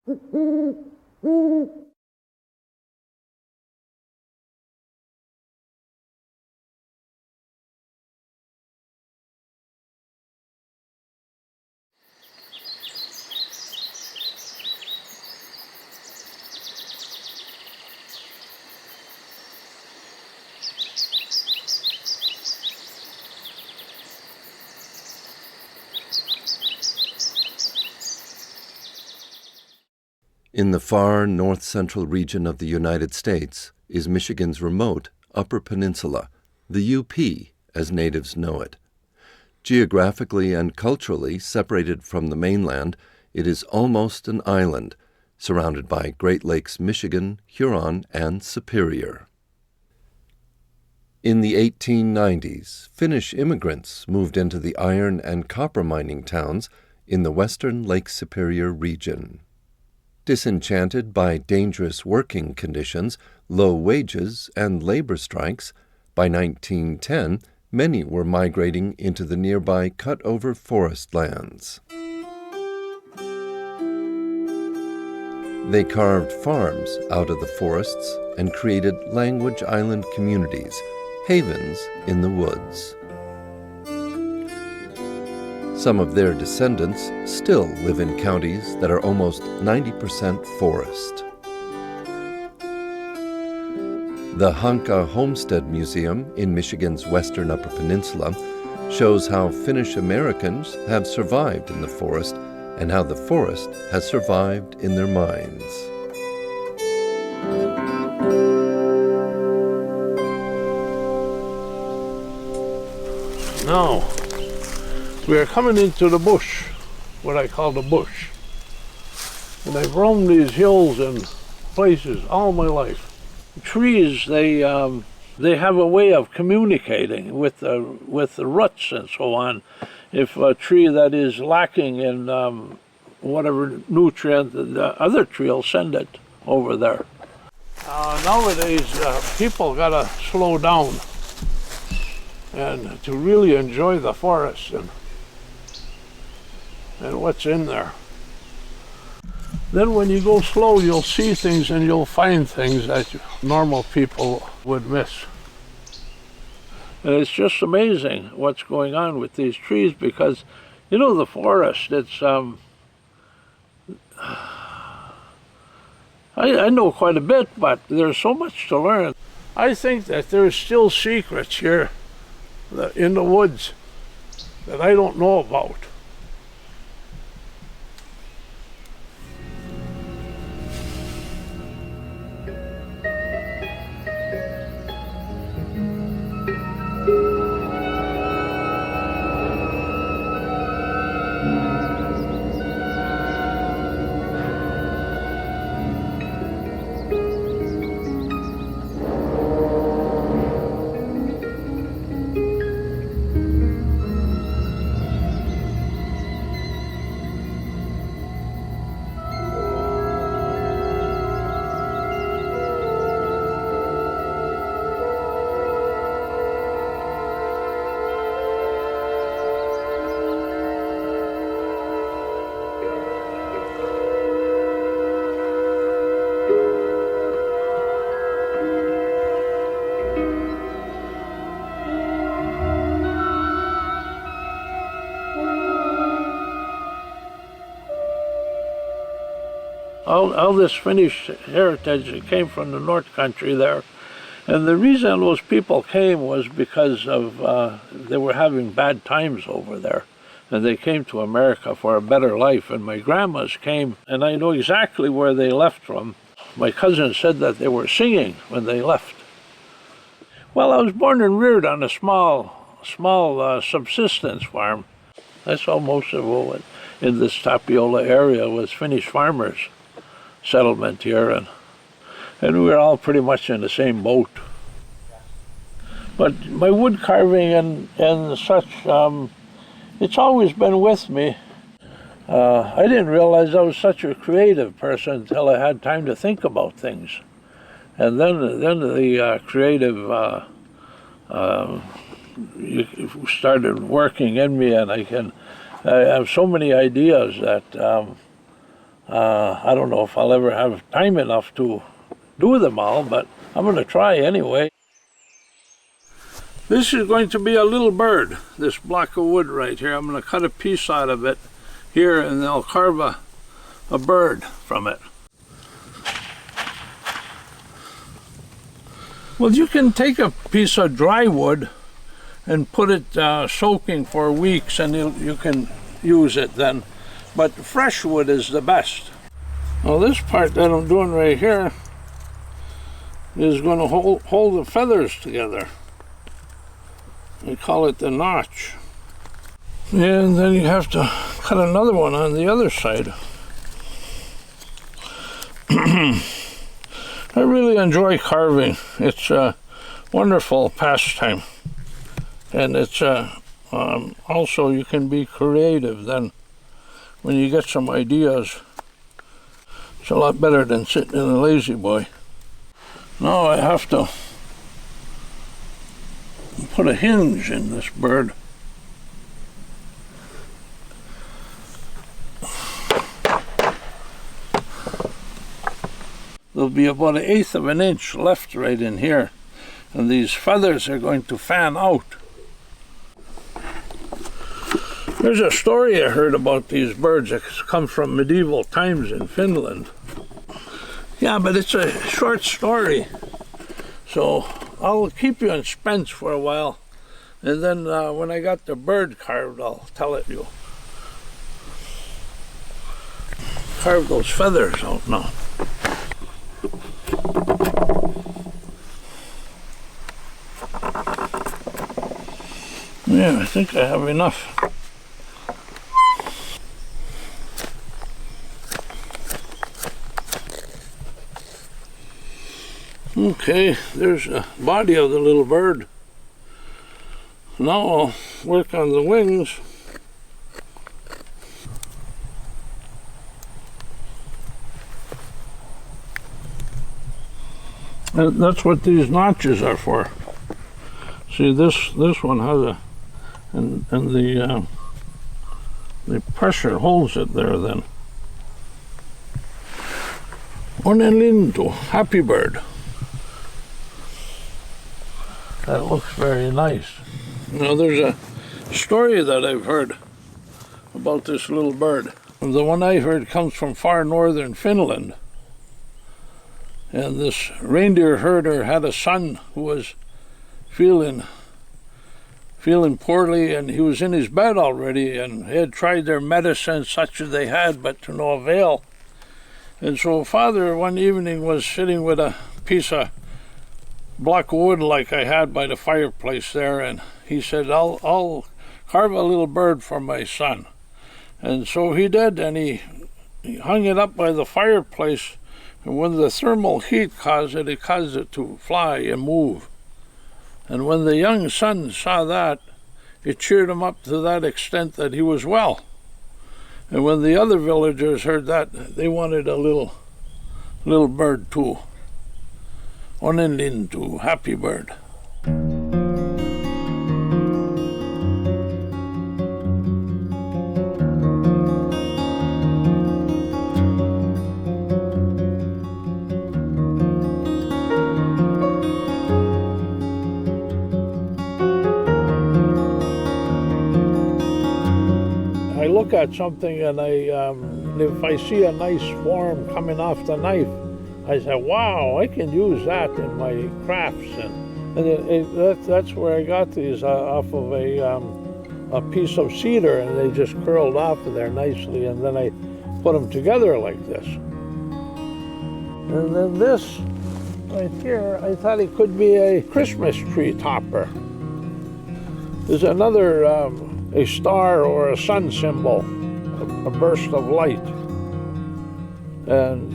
In the far north-central region of the United States is Michigan's remote Upper Peninsula, the UP, as natives know it. Geographically and culturally separated from the mainland, it is almost an island, surrounded by Great Lakes Michigan, Huron, and Superior. In the 1890s, Finnish immigrants moved into the iron and copper mining towns in the western Lake Superior region. Disenchanted by dangerous working conditions, low wages, and labor strikes, by 1910, many were migrating into the nearby cut-over forest lands. They carved farms out of the forests and created language island communities, havens in the woods. Some of their descendants still live in counties that are almost 90% forest. The Hanka Homestead Museum in Michigan's western Upper Peninsula shows how Finnish Americans have survived in the forest and how the forest has survived in their minds. Now, we are coming into the bush, what I call the bush. And I've roamed these hills and places all my life. Trees, they have a way of communicating with the roots and so on. If a tree that is lacking in whatever nutrient, the other tree will send it over there. Nowadays, people gotta slow down and to really enjoy the forest and what's in there. Then when you go slow, you'll see things and you'll find things that normal people would miss. And it's just amazing what's going on with these trees because, you know, the forest, it's, I know quite a bit, but there's so much to learn. I think that there's still secrets here in the woods that I don't know about. All this Finnish heritage that came from the North Country there. And the reason those people came was because of they were having bad times over there. And they came to America for a better life. And my grandmas came, and I know exactly where they left from. My cousin said that they were singing when they left. Well, I was born and reared on a small subsistence farm. I saw most of what in this Tapiola area was Finnish farmers. Settlement here, and we were all pretty much in the same boat. But my wood carving and such, it's always been with me. I didn't realize I was such a creative person until I had time to think about things. And then the creative started working in me, and I have so many ideas that I don't know if I'll ever have time enough to do them all, but I'm going to try anyway. This is going to be a little bird, this block of wood right here. I'm going to cut a piece out of it here, and then I'll carve a bird from it. Well, you can take a piece of dry wood and put it soaking for weeks, and you can use it then. But fresh wood is the best. Now this part that I'm doing right here is going to hold the feathers together. We call it the notch. And then you have to cut another one on the other side. I really enjoy carving. It's a wonderful pastime. And it's also you can be creative then when you get some ideas. It's a lot better than sitting in a lazy boy. Now I have to put a hinge in this bird. There'll be about 1/8 of an inch left right in here, and these feathers are going to fan out. There's a story I heard about these birds that come from medieval times in Finland. Yeah, but it's a short story, so I'll keep you in suspense for a while, and then when I got the bird carved, I'll tell it you. Carve those feathers out now. Yeah, I think I have enough. Okay, there's the body of the little bird. Now I'll work on the wings. And that's what these notches are for. See, this one has a, and the pressure holds it there then. Unexplained, happy bird. That looks very nice. Now there's a story that I've heard about this little bird. The one I heard comes from far northern Finland. And this reindeer herder had a son who was feeling poorly, and he was in his bed already, and he had tried their medicine such as they had, but to no avail. And so father one evening was sitting with a piece of block of wood like I had by the fireplace there, and he said, I'll carve a little bird for my son. And so he did, and he hung it up by the fireplace, and when the thermal heat caused it to fly and move. And when the young son saw that, it cheered him up to that extent that he was well. And when the other villagers heard that, they wanted a little bird too. Unexplained, happy bird. I look at something and if I see a nice form coming off the knife, I said, wow, I can use that in my crafts. And that's where I got these off of a piece of cedar, and they just curled off of there nicely, and then I put them together like this. And then this right here, I thought it could be a Christmas tree topper. There's another, a star or a sun symbol, a burst of light. And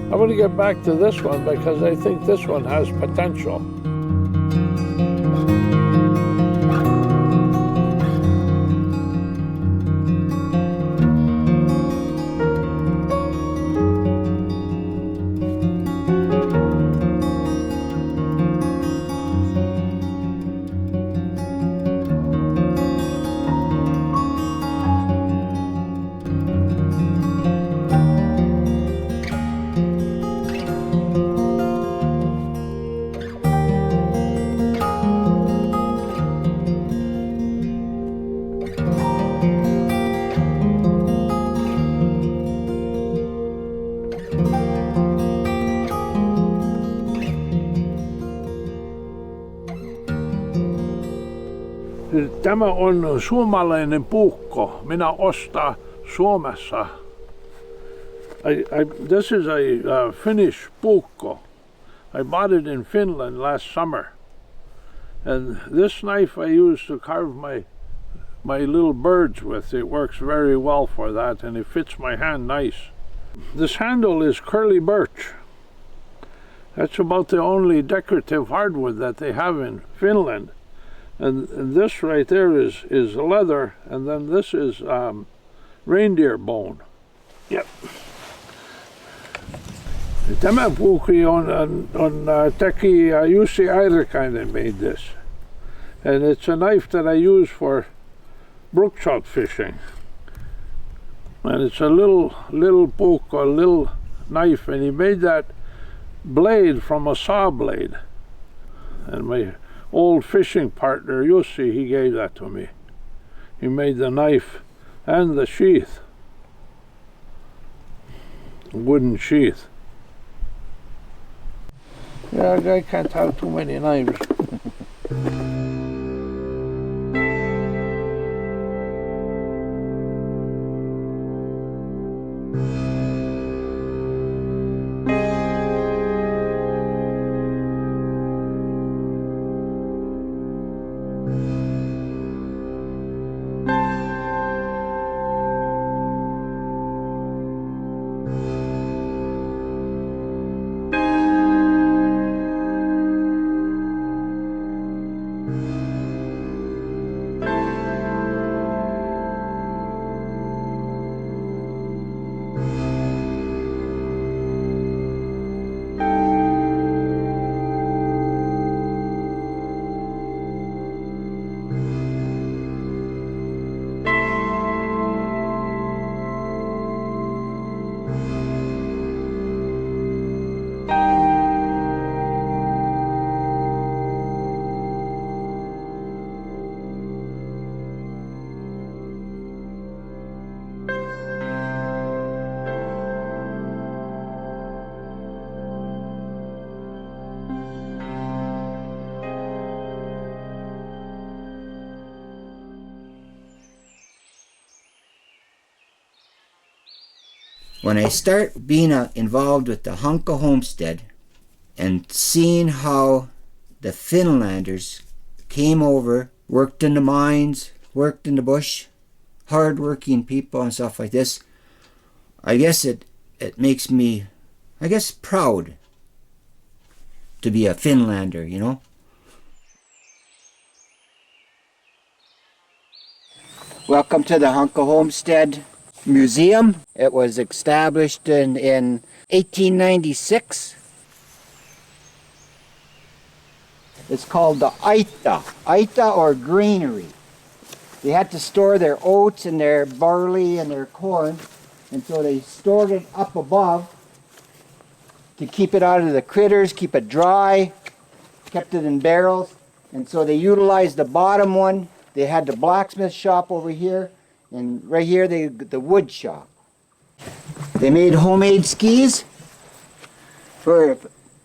I'm going to get back to this one because I think this one has potential. Tämä on suomalainen puukko. Minä ostan Suomessa. This is a Finnish puukko. I bought it in Finland last summer. And this knife I use to carve my little birds with. It works very well for that, and it fits my hand nice. This handle is curly birch. That's about the only decorative hardwood that they have in Finland. And this right there is leather, and then this is reindeer bone. Yep. Tämä puukki on teki Jussi Airikainen made this. And it's a knife that I use for brook trout fishing. And it's a little puukko, a little knife, and he made that blade from a saw blade. And my old fishing partner, Jussi, he gave that to me. He made the knife and the sheath. Wooden sheath. Yeah, I can't have too many knives. When I start being involved with the Hunka homestead and seeing how the Finlanders came over, worked in the mines, worked in the bush, hard-working people and stuff like this, I guess it makes me, proud to be a Finlander, you know? Welcome to the Hunka Homestead Museum. It was established in 1896. It's called the Aita or granary. They had to store their oats and their barley and their corn, and so they stored it up above to keep it out of the critters, keep it dry, kept it in barrels, and so they utilized the bottom one. They had the blacksmith shop over here, and right here the wood shop. They made homemade skis.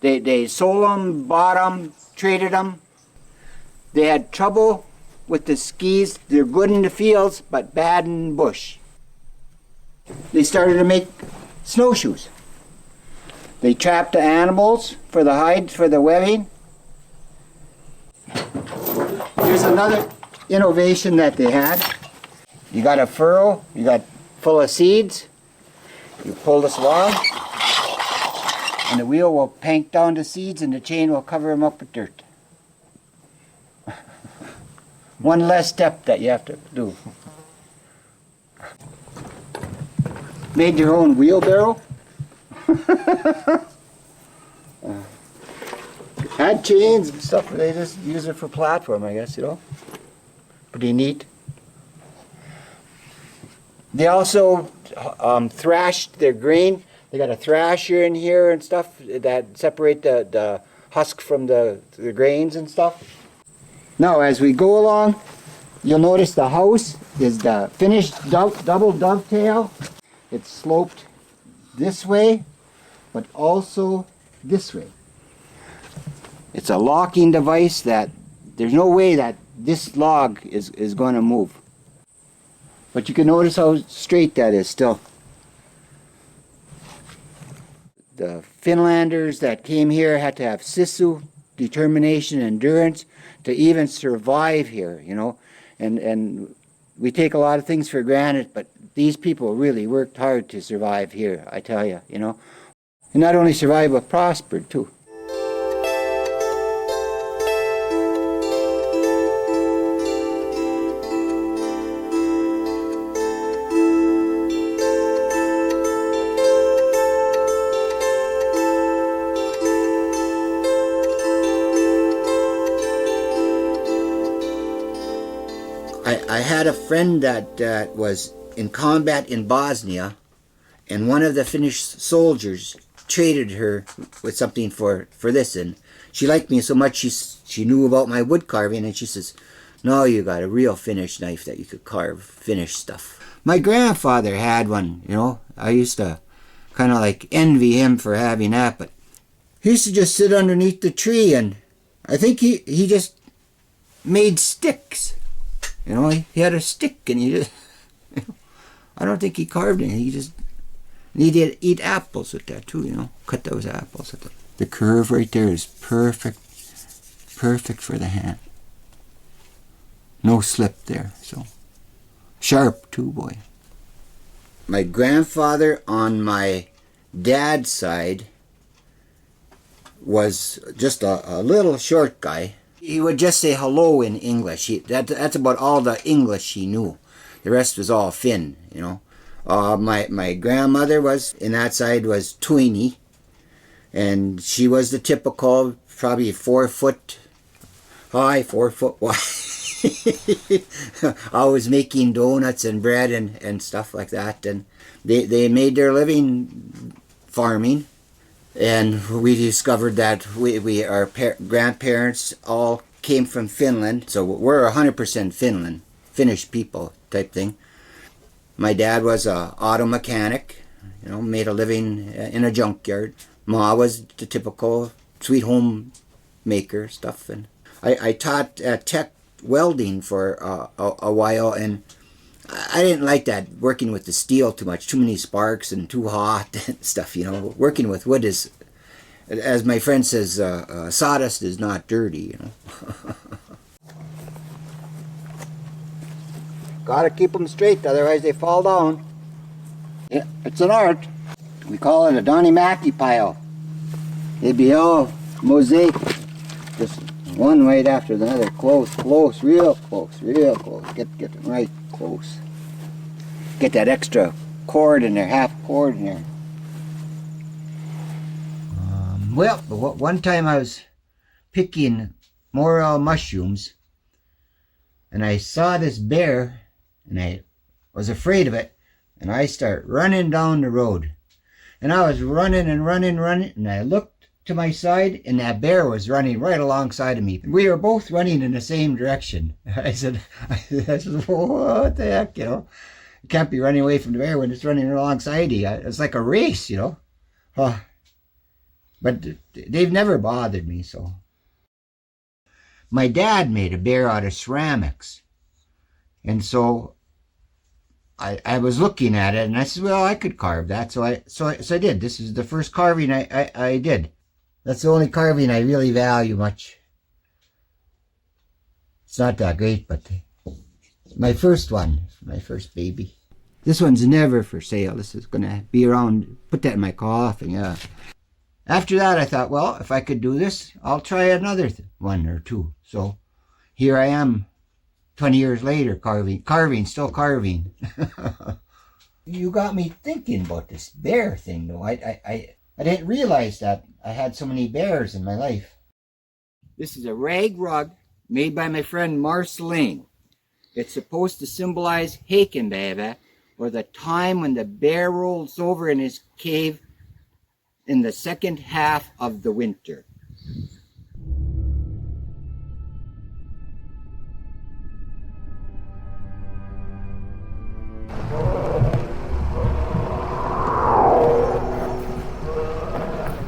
They sold them, bought them, traded them. They had trouble with the skis. They're good in the fields, but bad in the bush. They started to make snowshoes. They trapped the animals for the hides, for the webbing. Here's another innovation that they had. You got a furrow, you got full of seeds, you pull this along, and the wheel will pank down the seeds and the chain will cover them up with dirt. One less step that you have to do. Made your own wheelbarrow. Had chains and stuff, they just use it for platform, I guess, you know. Pretty neat. They also thrashed their grain. They got a thrasher in here and stuff that separate the husk from the grains and stuff. Now, as we go along, you'll notice the house is the Finnish double dovetail. It's sloped this way, but also this way. It's a locking device that there's no way that this log is going to move. But you can notice how straight that is still. The Finlanders that came here had to have sisu, determination, endurance to even survive here, you know. And we take a lot of things for granted, but these people really worked hard to survive here, I tell you, you know. And not only survive, but prospered too. I had a friend that was in combat in Bosnia, and one of the Finnish soldiers traded her with something for this, and she liked me so much she knew about my wood carving, and she says, "No, you got a real Finnish knife that you could carve Finnish stuff." My grandfather had one, you know. I used to kind of like envy him for having that, but he used to just sit underneath the tree, and I think he just made sticks. You know, he had a stick, and he just, you know, I don't think he carved anything. He did eat apples with that too, you know, cut those apples. The curve right there is perfect for the hand. No slip there, so sharp too, boy. My grandfather on my dad's side was just a little short guy. He would just say hello in English. That's about all the English he knew. The rest was all Finn, you know. My grandmother was, in that side, was Tuini, and she was the typical, probably 4 foot high, 4 foot wide. Always making donuts and bread and stuff like that. And they made their living farming. And we discovered that our grandparents all came from Finland, so we're 100% Finnish people type thing. My dad was a auto mechanic, you know, made a living in a junkyard. Ma was the typical sweet home maker stuff, and I taught tech welding for a while, and I didn't like that, working with the steel too much, too many sparks and too hot and stuff, you know. Working with wood is, as my friend says, sawdust is not dirty, you know. Gotta keep them straight, otherwise they fall down. Yeah, it's an art. We call it a Donnie Mackie pile. It'd be all mosaic, just one right after the other, close, real close. Get them right close. Get that extra cord in there, half cord in there. Well, one time I was picking morel mushrooms, and I saw this bear, and I was afraid of it, and I start running down the road. And I was running, and I looked to my side, and that bear was running right alongside of me. We were both running in the same direction. I said, what the heck, you know? You can't be running away from the bear when it's running alongside you. It's like a race, you know? But they've never bothered me, so. My dad made a bear out of ceramics. And so I was looking at it, and I said, well, I could carve that. So I did. This is the first carving I did. That's the only carving I really value much. It's not that great, but my first one, my first baby. This one's never for sale. This is going to be around, put that in my coffin, yeah. After that, I thought, well, if I could do this, I'll try another one or two. So here I am, 20 years later, still carving. You got me thinking about this bear thing, though. I didn't realize that I had so many bears in my life. This is a rag rug made by my friend Marceline. It's supposed to symbolize Heikkila, or the time when the bear rolls over in his cave in the second half of the winter.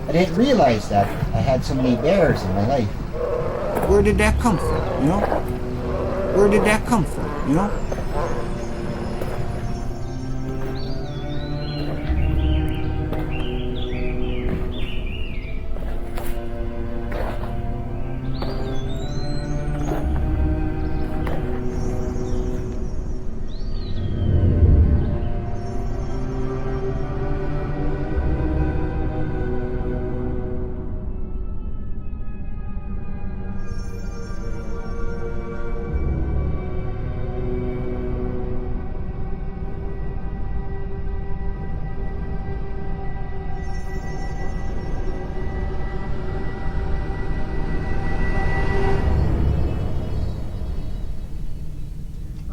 I didn't realize that I had so many bears in my life. Where did that come from, you know? Where did that come from, you know?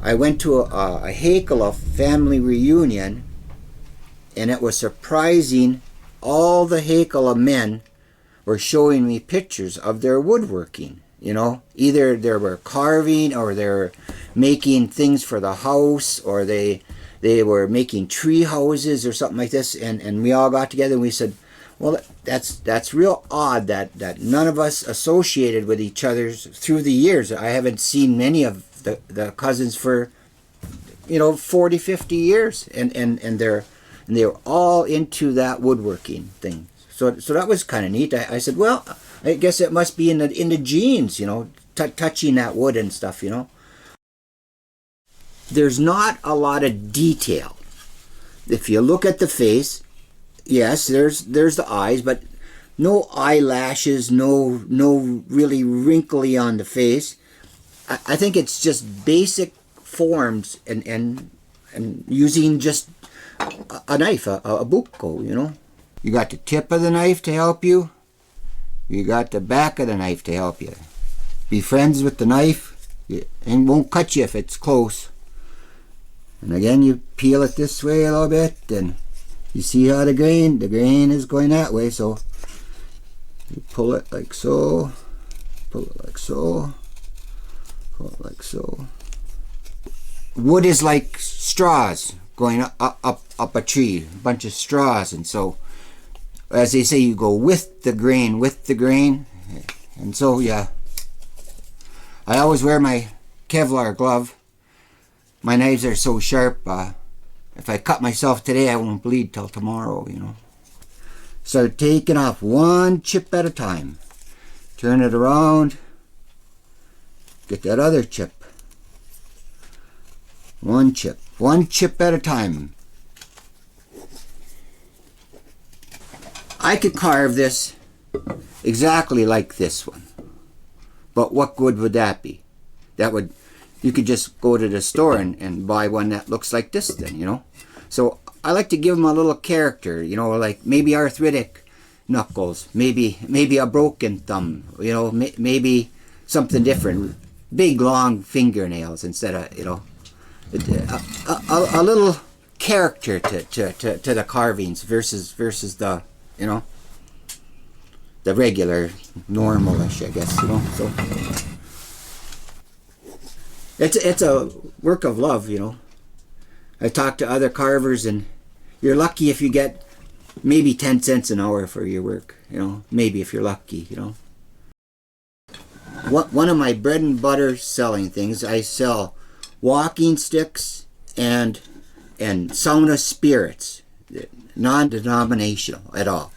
I went to a Heikkila family reunion, and it was surprising. All the Heikkila men were showing me pictures of their woodworking, you know. Either they were carving, or they were making things for the house, or they were making tree houses or something like this, and we all got together and we said, well, that's real odd that none of us associated with each other through the years. I haven't seen many of the cousins for, 40, 50 years, and they were all into that woodworking thing. So that was kind of neat. I said, well, I guess it must be in the genes, touching that wood and stuff, There's not a lot of detail. If you look at the face, yes, there's the eyes, but no eyelashes, no really wrinkly on the face. I think it's just basic forms and using just a knife, a bucco, You got the tip of the knife to help you. You got the back of the knife to help you. Be friends with the knife, and won't cut you if it's close. And again, you peel it this way a little bit, and you see how the grain is going that way, so you pull it like so, pull it like so, pull it like so. Wood is like straws going up a tree, a bunch of straws, and so, as they say, you go with the grain, and so, yeah. I always wear my Kevlar glove. My knives are so sharp, if I cut myself today, I won't bleed till tomorrow, Start taking off one chip at a time. Turn it around. Get that other chip. One chip at a time. I could carve this exactly like this one. But what good would that be? You could just go to the store and buy one that looks like this then, So I like to give them a little character, like maybe arthritic knuckles, maybe a broken thumb, maybe something different. Big long fingernails instead of, a little character to the carvings versus the, the regular, normalish, I guess, So it's a work of love, I talk to other carvers, and you're lucky if you get maybe 10 cents an hour for your work, maybe if you're lucky, One of my bread and butter selling things, I sell walking sticks and sauna spirits, non-denominational at all.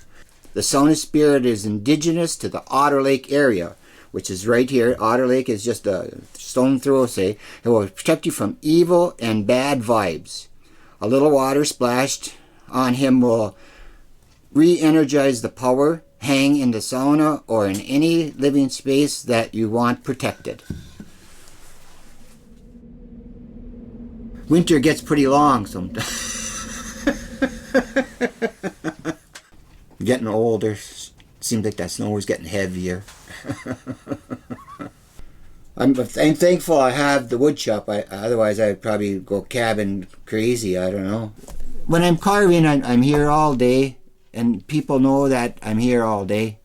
The sauna spirit is indigenous to the Otter Lake area, which is right here. Otter Lake is just a stone throw, say. It will protect you from evil and bad vibes. A little water splashed on him will re-energize the power, hang in the sauna or in any living space that you want protected. Winter gets pretty long sometimes. Getting older, seems like that snow is getting heavier. I'm thankful I have the wood shop. Otherwise I'd probably go cabin crazy. I don't know. When I'm carving, I'm here all day, and people know that I'm here all day,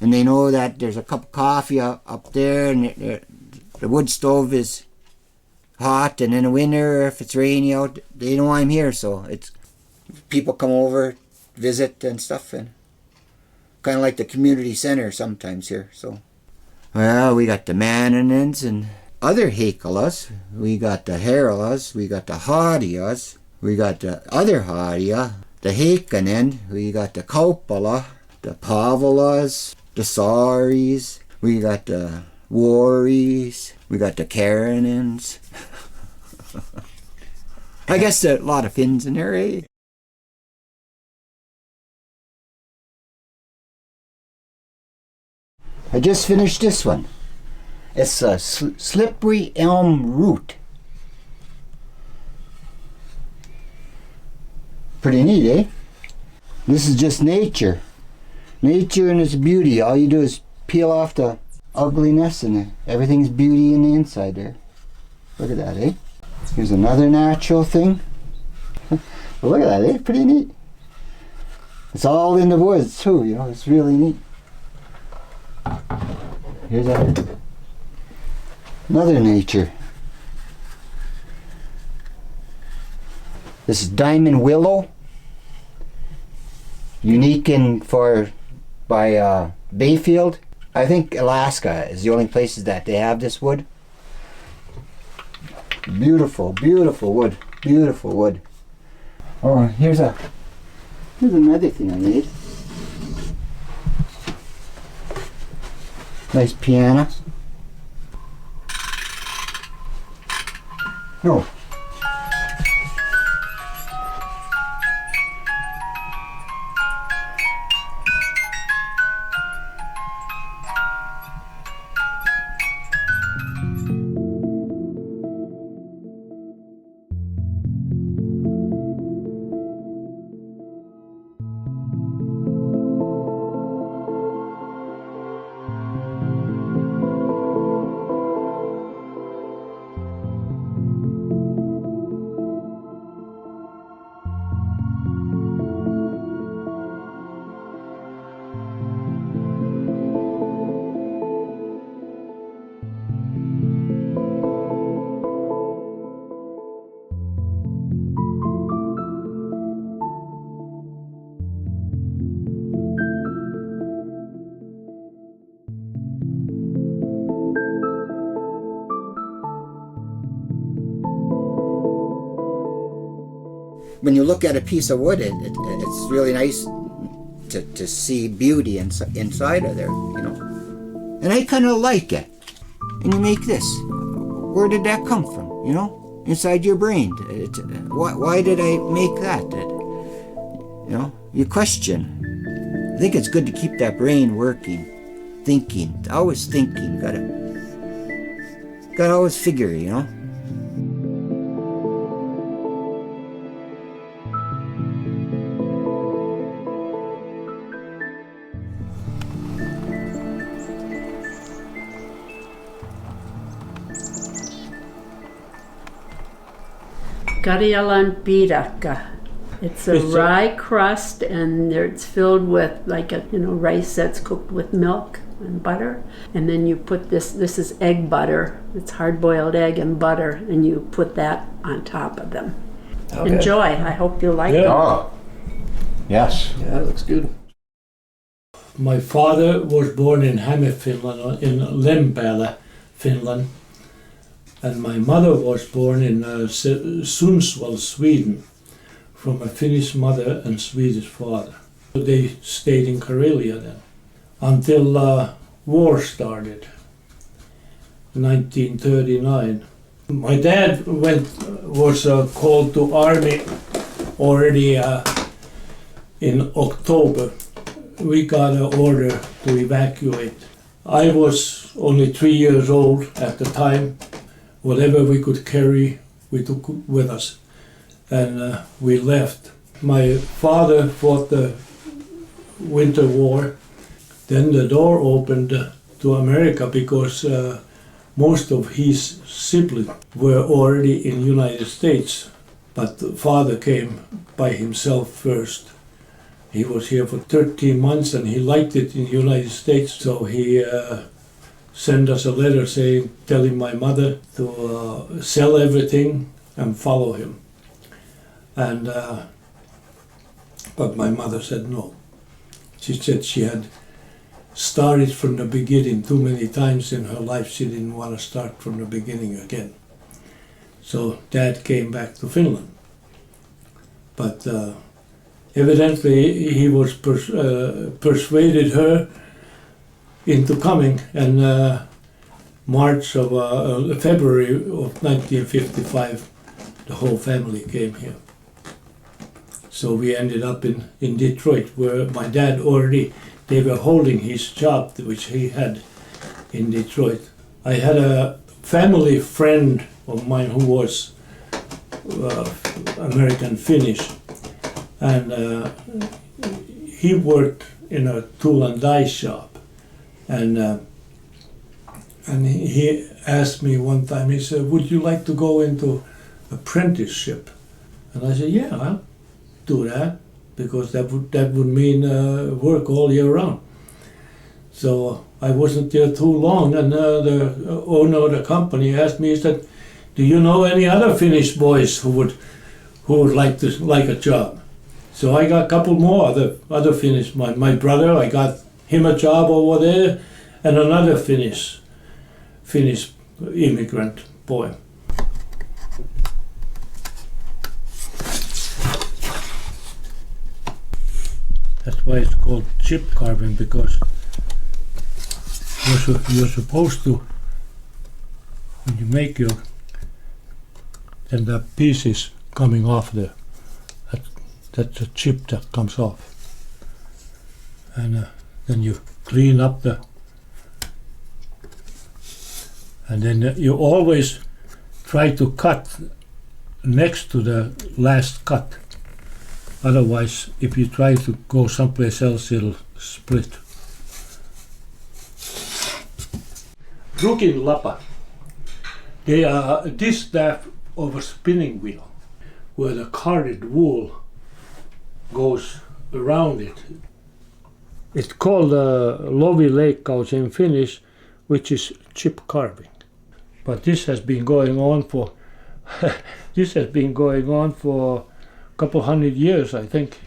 and they know that there's a cup of coffee up there, and the wood stove is hot, and in the winter, if it's rainy out, they know I'm here. So it's people come over, visit and stuff, and kind of like the community center sometimes here. So, well, we got the Mannins and other Heikkilas. We got the Herolas, we got the Hodias, we got the other Hodia, the Heikkinen, we got the Kauppala, the Paavolas, the Saaris, we got the Waris, we got the Karenins. I guess a lot of Finns in there, eh? I just finished this one. It's a slippery elm root. Pretty neat, eh? This is just nature. Nature and its beauty. All you do is peel off the ugliness and everything's beauty in the inside there. Look at that, eh? Here's another natural thing. Well, look at that, eh? Pretty neat. It's all in the woods too, you know, it's really neat. Here's another nature. This is diamond willow. Unique by Bayfield. I think Alaska is the only places that they have this wood. Beautiful, beautiful wood. Beautiful wood. Oh, here's another thing I made. Nice piano. No. When you look at a piece of wood, it's really nice to see beauty inside of there, you know. And I kind of like it. And you make this. Where did that come from, you know? Inside your brain. Why did I make that? You know, you question. I think it's good to keep that brain working, thinking, always thinking. Gotta always figure, you know. Karjalan piirakka. It's a rye crust, and it's filled with rice that's cooked with milk and butter. And then you put this is egg butter. It's hard-boiled egg and butter, and you put that on top of them. Okay. Enjoy. I hope you like it. Oh, yes. Yeah, that looks good. My father was born in Häme, Finland, in Lempäälä, Finland. And my mother was born in Sundsvall, Sweden, from a Finnish mother and Swedish father. They stayed in Karelia then, until war started, 1939. My dad was called to army already in October. We got an order to evacuate. I was only 3 years old at the time. Whatever we could carry, we took with us, and we left. My father fought the Winter War. Then the door opened to America because most of his siblings were already in the United States, but the father came by himself first. He was here for 13 months and he liked it in the United States, so he sent us a letter telling my mother to sell everything and follow him. And but my mother said no. She said she had started from the beginning too many times in her life. She didn't want to start from the beginning again. So Dad came back to Finland. But evidently he was persuaded her into coming, and February of 1955, the whole family came here. So we ended up in Detroit, where my dad they were holding his job, which he had in Detroit. I had a family friend of mine who was American Finnish, and he worked in a tool and die shop, and he asked me one time, he said, would you like to go into apprenticeship? And I said, yeah, I'll do that, because that would mean work all year round. So I wasn't there too long, and the owner of the company asked me, he said, do you know any other Finnish boys who would like a job? So I got a couple more other Finnish. My brother, I got him a job over there, and another Finnish immigrant boy. That's why it's called chip carving, because you're supposed to, when you make then the pieces coming off there, that's a chip that comes off. And then you clean up and then you always try to cut next to the last cut. Otherwise, if you try to go someplace else, it'll split. Rukin lapa. They are a distaff of a spinning wheel, where the carded wool goes around it. It's called lovileikkaus in Finnish, which is chip carving. But this has been going on for a couple hundred years, I think.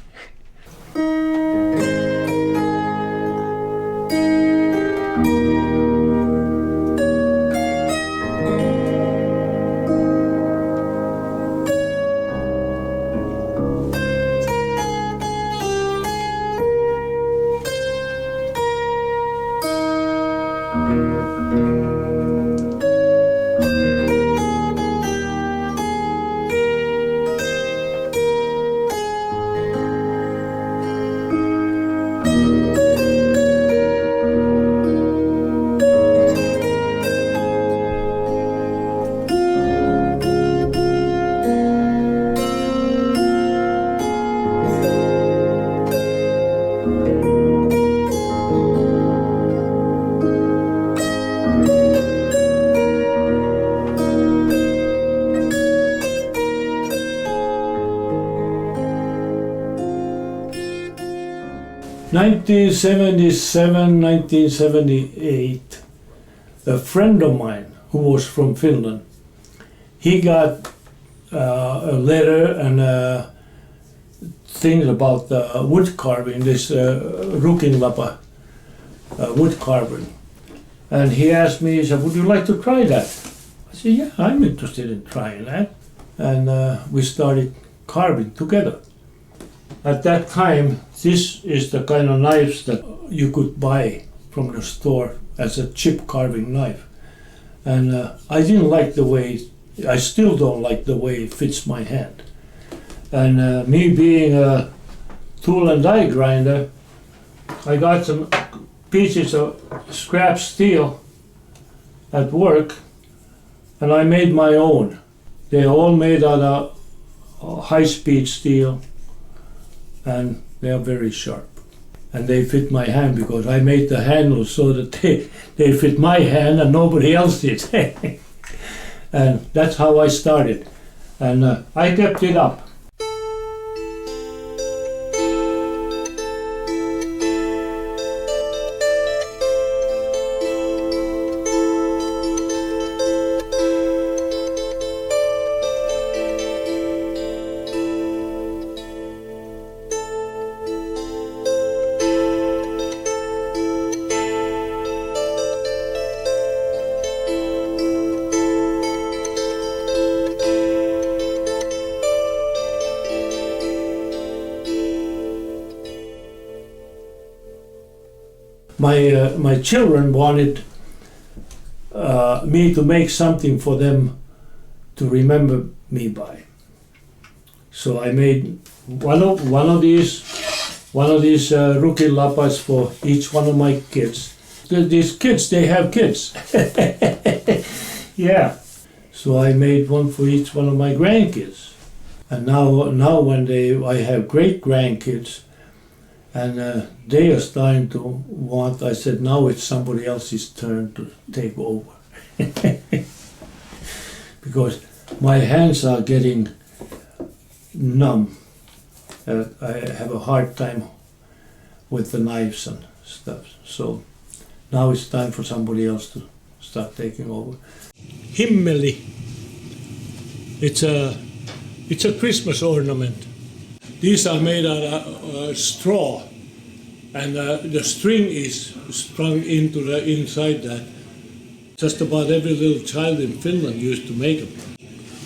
In 1977, 1978, a friend of mine who was from Finland, he got a letter and things about wood carving, this Rukinlapa wood carving. And he asked me, he said, would you like to try that? I said, yeah, I'm interested in trying that. And we started carving together. At that time, this is the kind of knives that you could buy from the store as a chip carving knife. And I didn't like the way, I still don't like the way it fits my hand. And me being a tool and die grinder, I got some pieces of scrap steel at work, and I made my own. They're all made out of high-speed steel, and they are very sharp. And they fit my hand because I made the handles so that they fit my hand and nobody else did. And that's how I started. And I kept it up. my children wanted me to make something for them to remember me by. So I made one of these rookie lapas for each one of my kids. These kids, they have kids. Yeah. So I made one for each one of my grandkids. And now when I have great grandkids, and they are starting to want, I said, now it's somebody else's turn to take over. Because my hands are getting numb. I have a hard time with the knives and stuff. So now it's time for somebody else to start taking over. Himmeli. It's a Christmas ornament. These are made out of straw, and the string is strung into the inside that. Just about every little child in Finland used to make them.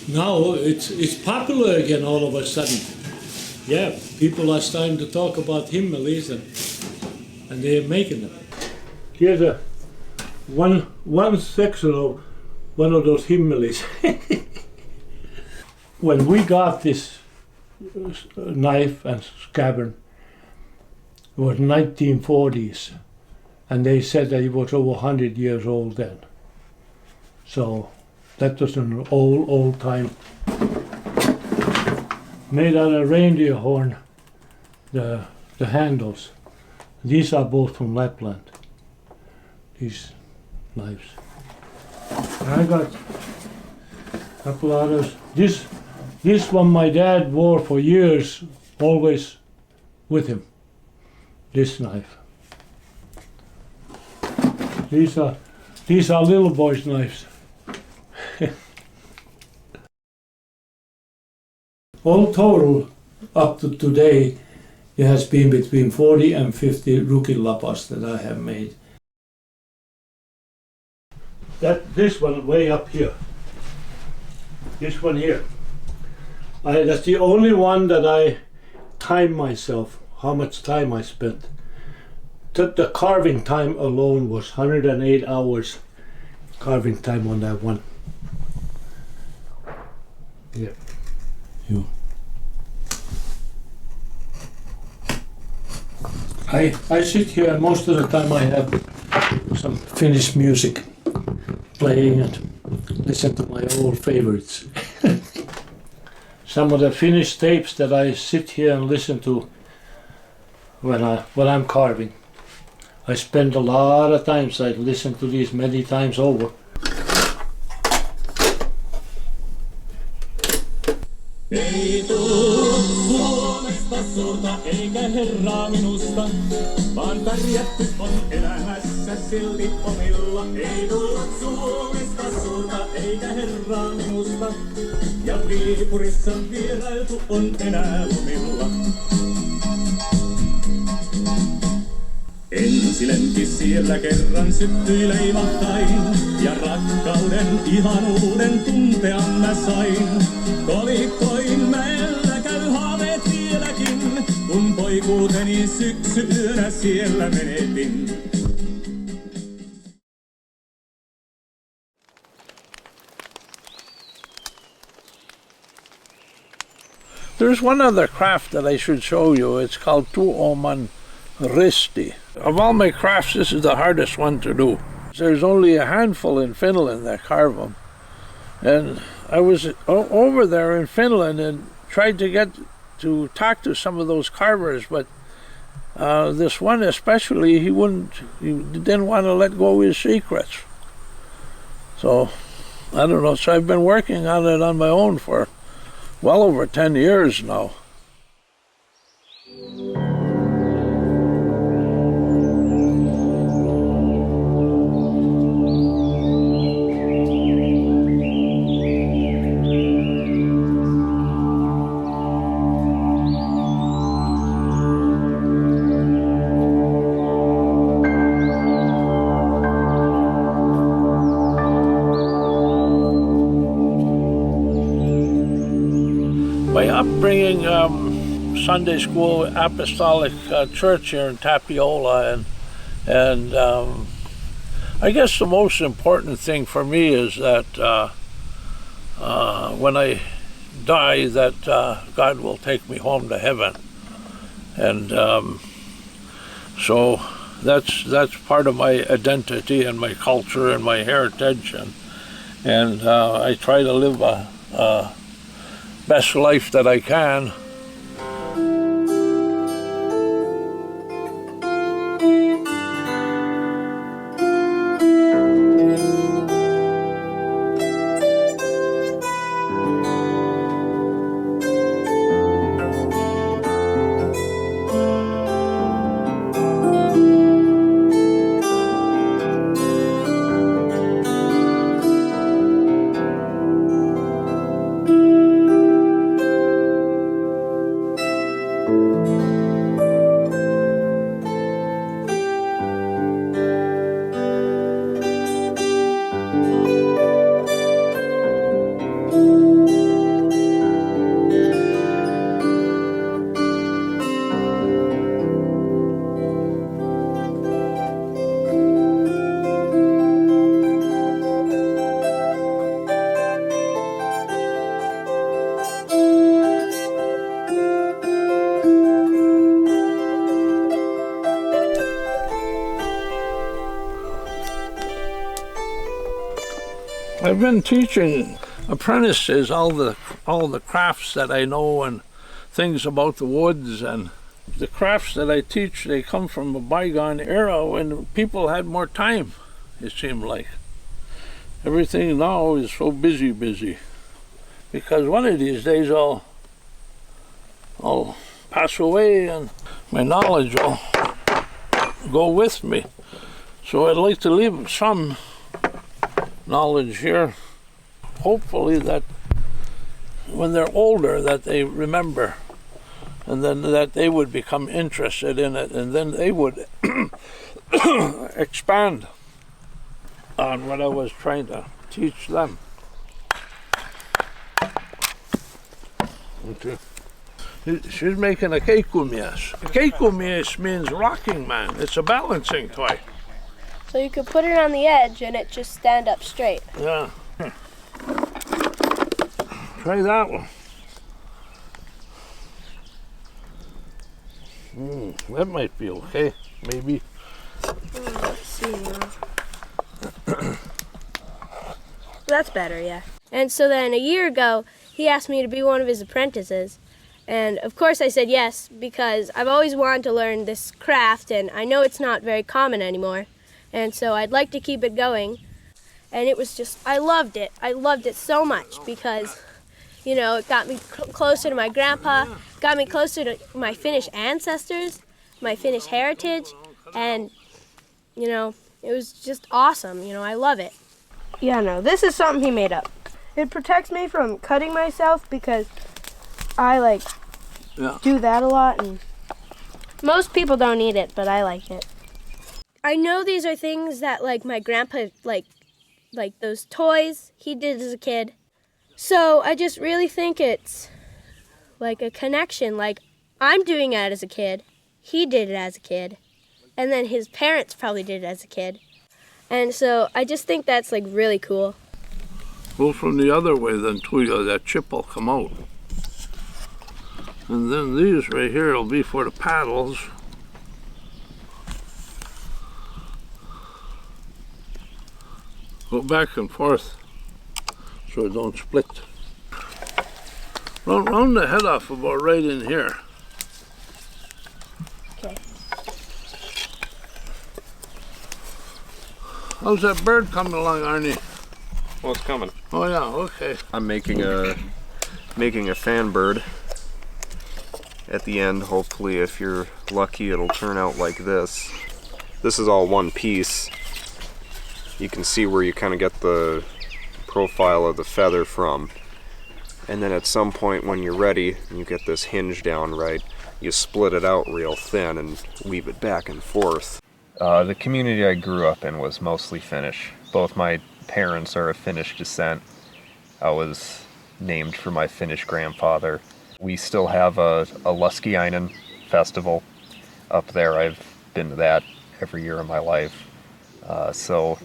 Now it's popular again all of a sudden. Yeah, people are starting to talk about himmelis and they're making them. Here's one section of one of those himmelis. When we got this knife and scabbard, it was 1940s, and they said that it was over 100 years old then. So that was an old time. Made out of reindeer horn, the handles. These are both from Lapland, these knives. I got a couple others. This one my dad wore for years, always with him, this knife. These are little boys' knives. All total, up to today, it has been between 40 and 50 rookie lapas that I have made. This one way up here. This one here. That's the only one that I time myself, how much time I spent. The carving time alone was 108 hours carving time on that one. Yeah. You. I sit here and most of the time I have some Finnish music playing and listen to my old favorites. Some of the Finnish tapes that I sit here and listen to when I'm carving. I spend a lot of times, I listen to these many times over. Ei tuu Suomesta suurta eikä herraa minusta, vaan pärjätty on elämässä silti omilla. Ei tullut Suomesta suurta eikä herraa minusta, ja Viipurissa vierailtu on enää lomilla. Ensilenki siellä kerran syttyi leimahtain, ja rakkauden ihanuuden tuntea mä sain. Kolikkoin mäellä käy haaveet vieläkin, kun poikuuteni syksyyönä siellä menetin. There's one other craft that I should show you. It's called tuoman risti. Of all my crafts, this is the hardest one to do. There's only a handful in Finland that carve them. And I was over there in Finland and tried to get to talk to some of those carvers, but this one especially, he didn't want to let go of his secrets. So, I don't know, so I've been working on it on my own for well over 10 years now. My upbringing, Sunday school, Apostolic Church here in Tapiola, and And I guess the most important thing for me is that when I die, that God will take me home to heaven. And so that's part of my identity and my culture and my heritage. And I try to live a best life that I can. I've been teaching apprentices all the crafts that I know and things about the woods, and the crafts that I teach, they come from a bygone era when people had more time, it seemed like. Everything now is so busy, because one of these days I'll pass away and my knowledge will go with me. So I'd like to leave some knowledge here, hopefully that when they're older that they remember, and then that they would become interested in it, and then they would expand on what I was trying to teach them. Okay. She's making a keikumies. A keikumies means rocking man. It's a balancing toy. So you could put it on the edge and it just stand up straight. Yeah. Try that one. That might be okay, maybe. Let's see now. That's better, yeah. And so then a year ago, he asked me to be one of his apprentices. And of course I said yes, because I've always wanted to learn this craft, and I know it's not very common anymore. And so I'd like to keep it going. And it was just, I loved it. I loved it so much because, you know, it got me closer to my grandpa, got me closer to my Finnish ancestors, my Finnish heritage, and, you know, it was just awesome. You know, I love it. Yeah, no, this is something he made up. It protects me from cutting myself because I, do that a lot. And most people don't need it, but I like it. I know these are things that, my grandpa, like those toys he did as a kid. So I just really think it's, a connection. I'm doing it as a kid. He did it as a kid. And then his parents probably did it as a kid. And so I just think that's, really cool. Go from the other way then, too, that chip will come out. And then these right here will be for the paddles. Go back and forth so it don't split. Round the head off about right in here. Okay. How's that bird coming along, Arne? Well, it's coming. Oh yeah, okay. I'm making a fan bird at the end. Hopefully, if you're lucky, it'll turn out like this. This is all one piece. You can see where you kind of get the profile of the feather from. And then at some point when you're ready, and you get this hinge down right, you split it out real thin and weave it back and forth. The community I grew up in was mostly Finnish. Both my parents are of Finnish descent. I was named for my Finnish grandfather. We still have a Loukinen festival up there. I've been to that every year of my life. So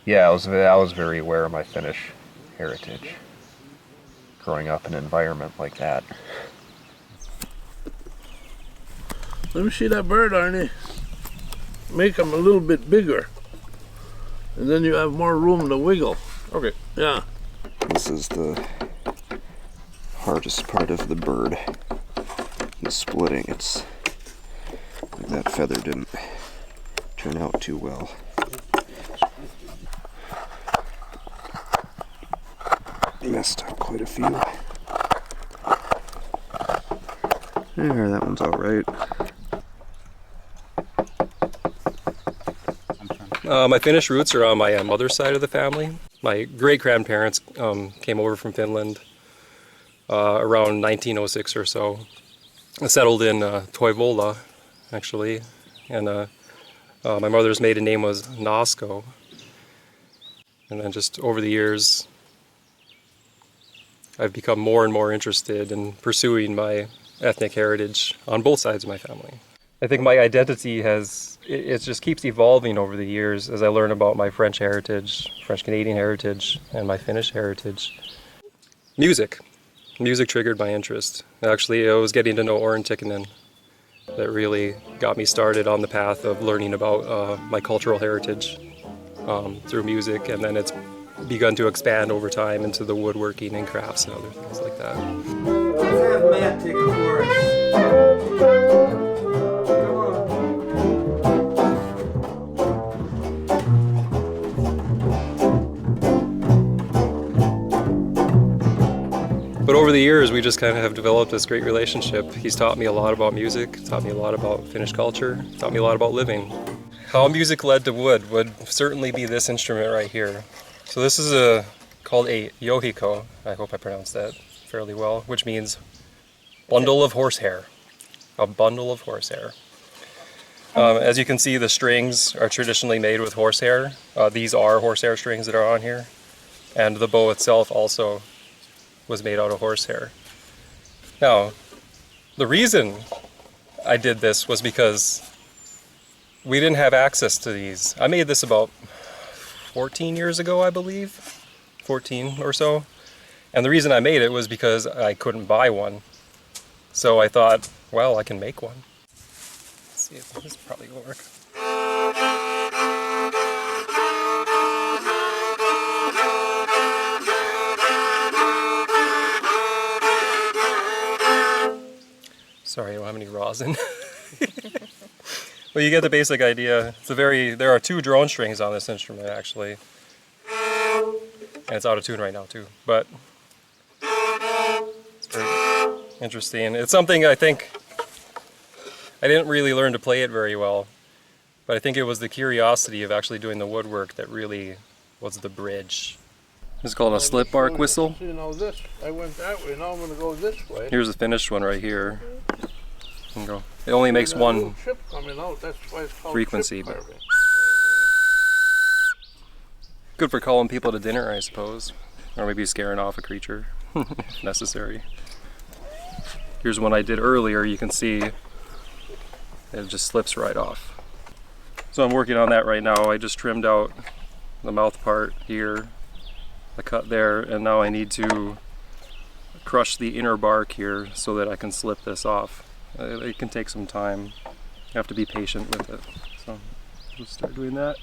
yeah, I was very aware of my Finnish heritage growing up in an environment like that. Let me see that bird, Arne. Make them a little bit bigger, and then you have more room to wiggle. Okay. Yeah. This is the hardest part of the bird. The splitting. It's that feather didn't turn out too well. Messed up quite a few. There, that one's all right. My Finnish roots are on my mother's side of the family. My great-grandparents came over from Finland around 1906 or so. Settled in Toivola, actually, and my mother's maiden name was Nasko. And then just over the years, I've become more and more interested in pursuing my ethnic heritage on both sides of my family. I think my identity it just keeps evolving over the years as I learn about my French heritage, French-Canadian heritage, and my Finnish heritage. Music triggered my interest. Actually, I was getting to know Orrin Tikkanen that really got me started on the path of learning about my cultural heritage through music, and then it's begun to expand over time into the woodworking and crafts and other things like that. Let's have Matt take a chorus. But over the years, we just kind of have developed this great relationship. He's taught me a lot about music, taught me a lot about Finnish culture, taught me a lot about living. How music led to wood would certainly be this instrument right here. So this is called a yohiko. I hope I pronounced that fairly well, which means bundle of horsehair. A bundle of horsehair. As you can see, the strings are traditionally made with horsehair. These are horsehair strings that are on here. And the bow itself also was made out of horsehair. Now, the reason I did this was because we didn't have access to these. I made this about 14 years ago, I believe, 14 or so. And the reason I made it was because I couldn't buy one. So I thought, well, I can make one. Let's see if this probably will work. Sorry, I don't have any rosin. Well, you get the basic idea. There are 2 drone strings on this instrument, actually. And it's out of tune right now, too. But it's very interesting. It's something I think I didn't really learn to play it very well. But I think it was the curiosity of actually doing the woodwork that really was the bridge. It's called a slip bark whistle. You know this, I went that way, now I'm going to go this way. Here's the finished one right here. Go. It only makes one chip coming out. That's why it's called frequency, chip but carving. good for calling people to dinner, I suppose, or maybe scaring off a creature if necessary. Here's one I did earlier. You can see it just slips right off. So I'm working on that right now. I just trimmed out the mouth part here, the cut there, and now I need to crush the inner bark here so that I can slip this off. It can take some time. You have to be patient with it. So just start doing that.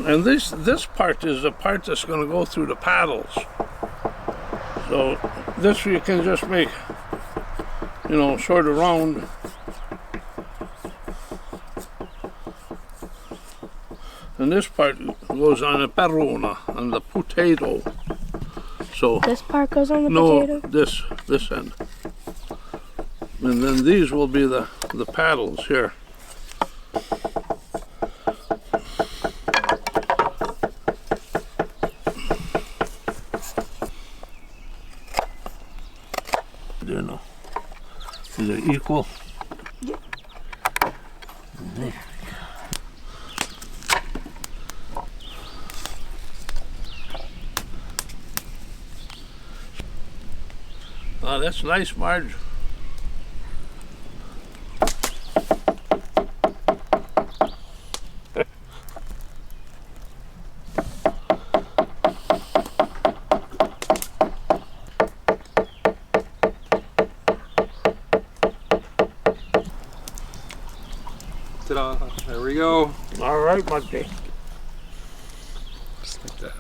And this part is the part that's going to go through the paddles. So this you can just make, sort of round. And this part goes on the peruna, on the potato. So This part goes on the potato? No, this end. And then these will be the equal? Oh, that's nice, Marge. Ta-da, there we go. All right, Monty. Just like that.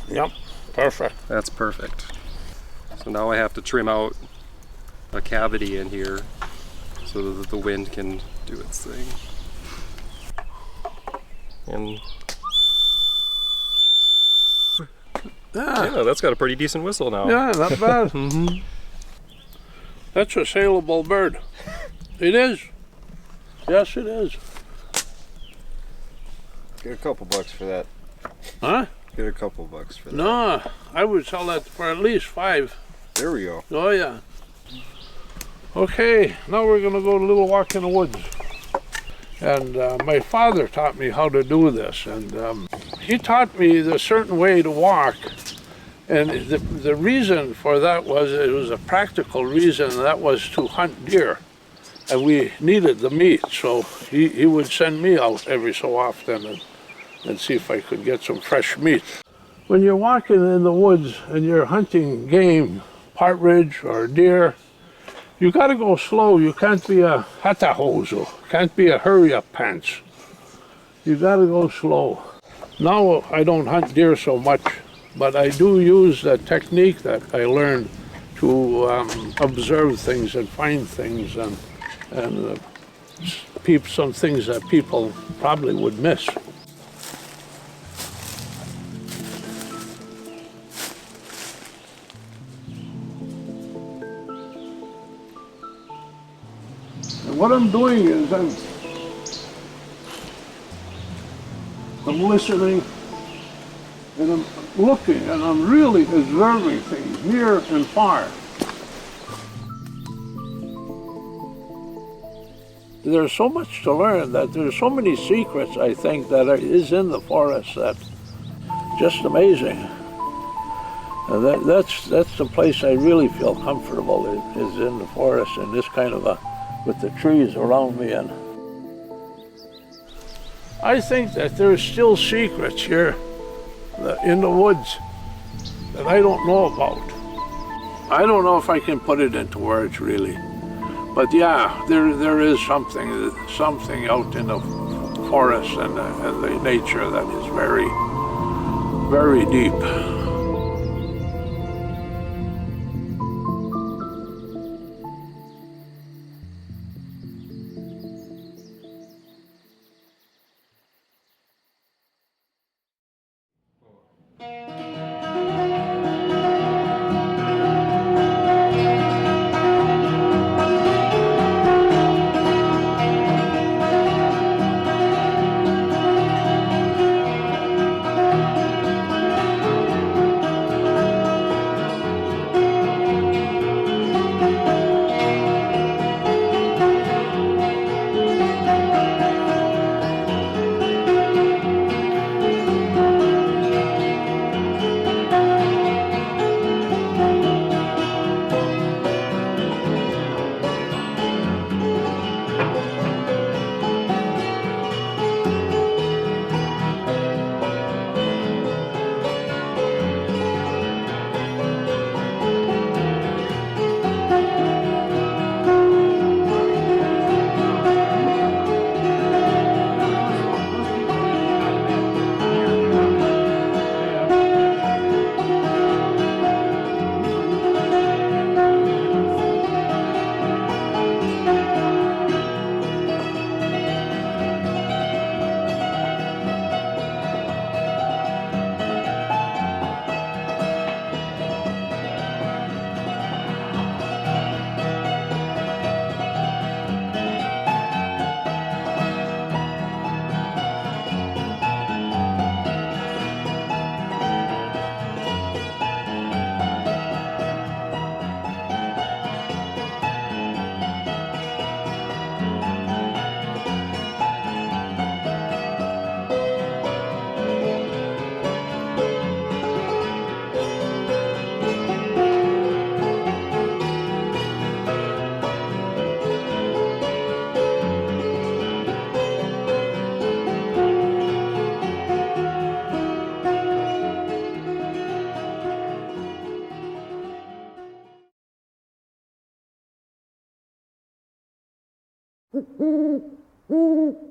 Yep, perfect. That's perfect. So now I have to trim out a cavity in here so that the wind can do its thing. And yeah, that's got a pretty decent whistle now. Yeah, not bad. That's a saleable bird. It is. Yes, it is. Get a couple bucks for that. Huh? Get a couple bucks for that. No, I would sell that for at least 5. There we go. Oh, yeah. Okay, now we're going to go a little walk in the woods. And my father taught me how to do this. And he taught me the certain way to walk. And the reason for that was, it was a practical reason, and that was to hunt deer. And we needed the meat, so he would send me out every so often and see if I could get some fresh meat. When you're walking in the woods and you're hunting game, partridge or deer, you got to go slow. You can't be a hatahozo, can't be a hurry-up pants. You got to go slow. Now I don't hunt deer so much, but I do use the technique that I learned to observe things and find things and peep some things that people probably would miss. And what I'm doing is I'm listening and I'm looking and I'm really observing things near and far. There's so much to learn, that there's so many secrets, I think, that is in the forest that just amazing. And that's the place I really feel comfortable, is in the forest, and this kind of with the trees around me. And I think that there's still secrets here in the woods that I don't know about. I don't know if I can put it into words, really. But yeah, there is something out in the forest and the nature that is very, very deep. Thank you.